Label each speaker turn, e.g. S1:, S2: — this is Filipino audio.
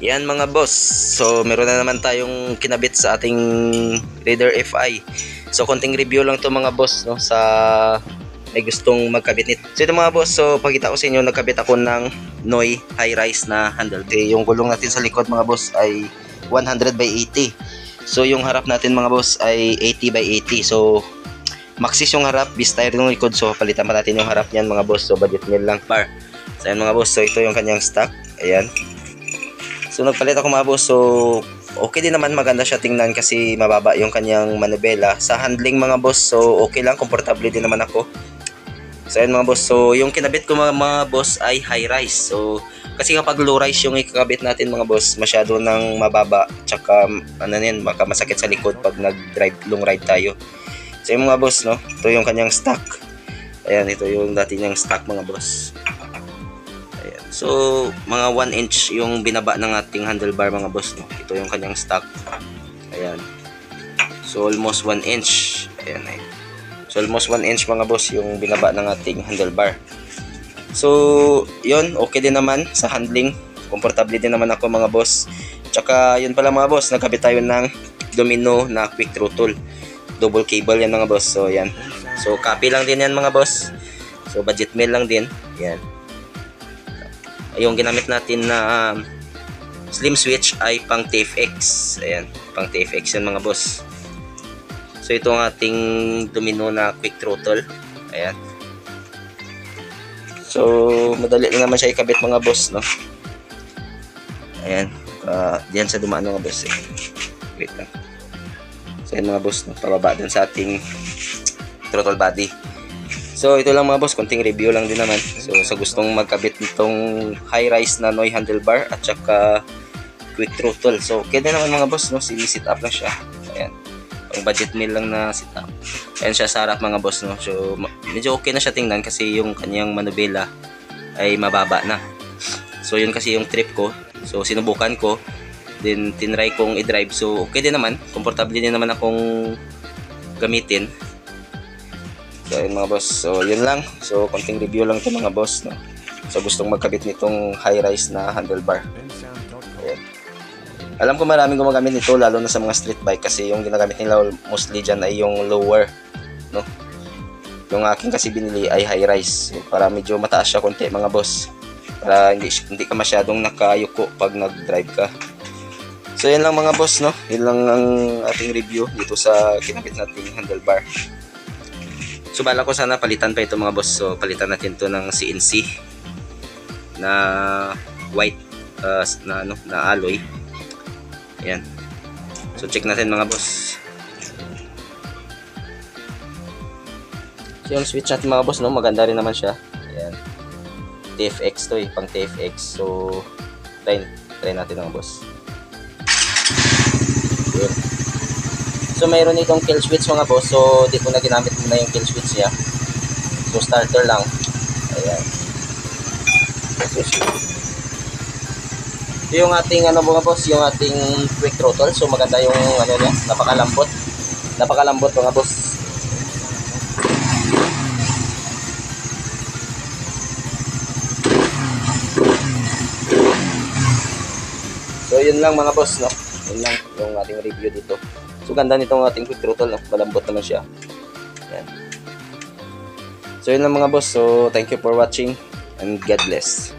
S1: Yan mga boss, so meron na naman tayong kinabit sa ating Raider FI. So konting review lang to mga boss, no, sa may gustong magkabit nito. So ito mga boss, so pakita ko sa inyo, nagkabit ako ng Noy high rise na handle. Yung gulong natin sa likod mga boss ay 100 by 80. So yung harap natin mga boss ay 80 by 80. So Maxxis yung harap, B-style yung likod. So palitan pa natin yung harap niyan mga boss. So budget meal lang bar. So ayan mga boss, so ito yung kanyang stock. Ayan. So nagpalit ako mga boss. So okay din naman, maganda siya tingnan kasi mababa yung kanyang manubela. Sa handling mga boss, so okay lang, komportable din naman ako. So ayan mga boss, so yung kinabit ko mga boss ay high rise. So kasi kapag low rise yung ikakabit natin mga boss, masyado nang mababa, tsaka ano yan, baka masakit sa likod pag nag-drive, long ride tayo. So yung mga boss, no, ito yung kanyang stock. Ayan, ito yung dati niyang stock mga boss. Ayan. So mga 1 inch yung binaba ng ating handlebar mga boss, no. Ito yung kanyang stock. Ayan. So almost 1 inch. Ayan, ayan. So almost 1 inch mga boss yung binaba ng ating handlebar. So yun, okay din naman sa handling. Komportable din naman ako mga boss. Tsaka yun pala mga boss, nagkabit tayo ng Domino na quick throttle. Double cable yan mga boss. So yan. So copy lang din yan mga boss. So budget meal lang din. Yan. Yung ginamit natin na slim switch ay pang TFX. Ayan, pang TFX yan mga boss. So ito ang ating Domino na quick throttle. Ayan. So madali lang naman siya ikabit mga boss, no. Ayan. Diyan sa dumaan mga boss. Wait lang. So ayan mga boss, no, pababa din sa ating throttle body. So ito lang mga boss, konting review lang din naman. So sa gustong magkabit nitong high rise na Noy handlebar at saka quick throttle, so okay din naman mga boss, no. Sit up lang siya. Ayan. Ang budget meal lang na setup. Ayan siya sa harap mga boss, no. So medyo okay na siya tingnan kasi yung kanyang manubela ay mababa na. So yun kasi yung trip ko. So sinubukan ko, then tinry kong i-drive. So okay din naman, komportable din naman akong gamitin. So ayun mga boss, so yun lang. So konting review lang ito mga boss, no. So gustong magkabit nitong high rise na handlebar. Ayan. Alam ko maraming gumagamit nito, lalo na sa mga street bike, kasi yung ginagamit nila mostly dyan ay yung lower, no. Yung aking kasi binili ay high rise, so, para medyo mataas siya konti mga boss, para hindi ka masyadong nakayuko pag nag-drive ka. So yan lang mga boss, no. Yun lang ang ating review dito sa kinabit nating handlebar. So bala ko sana palitan pa ito mga boss. So palitan natin to ng CNC na white na alloy. Ayan. So check natin mga boss. So yung switch natin mga boss, no, maganda rin naman siya. Ayan. TFX to pang TFX. So try natin mga boss. Yun. So mayroon itong kill switch mga boss. So dito na ginamit muna yung kill switch niya. So starter lang. Ayan. So yung ating ano mga boss, yung ating quick throttle. So maganda yung ano niya, napakalambot. Napakalambot mga boss. So yun lang mga boss, no. Yun lang yung ating review dito. So ganda nitong ating quick throttle, no? Malambot naman siya. Yan. So yun lang mga boss. So thank you for watching and God bless.